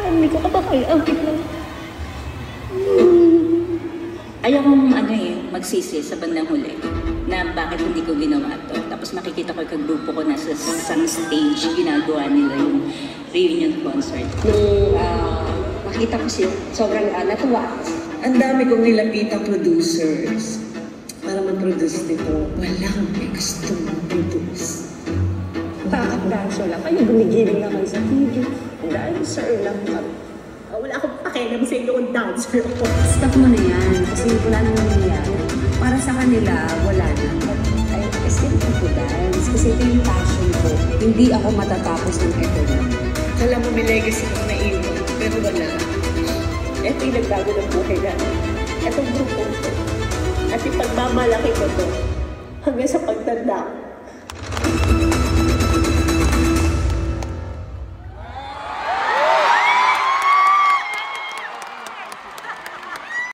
Hindi ko kapakaya. Ayaw kong magsisi sa bandang huli na bakit hindi ko ginawa to. Tapos makikita ko yung grupo ko nasa isang stage, ginagawa nila yung reunion concert. Nung makita ko siya, sobrang natuwa. Ang dami kong nilapitang producers para mag-produce nito. Walang may gustong mag-produce. Kakap-danso lang. Kayo gumigiling lang kayo sa TV. Dancer lang kami. Wala akong pakialam sa inyo kung dancer ako. Stop mo na yan. Kasi wala nang nangyayari. Para sa kanila, wala na. I still want to dance. Kasi ito yung passion ko. Hindi ako matatapos ng ito lang. Alam mo, may legacy kong naiwan, pero wala. Ito yung nagbago ng buhay natin. Itong grupo ko. At yung pagmamalaki ko to. Hanggang sa pagtanda ko.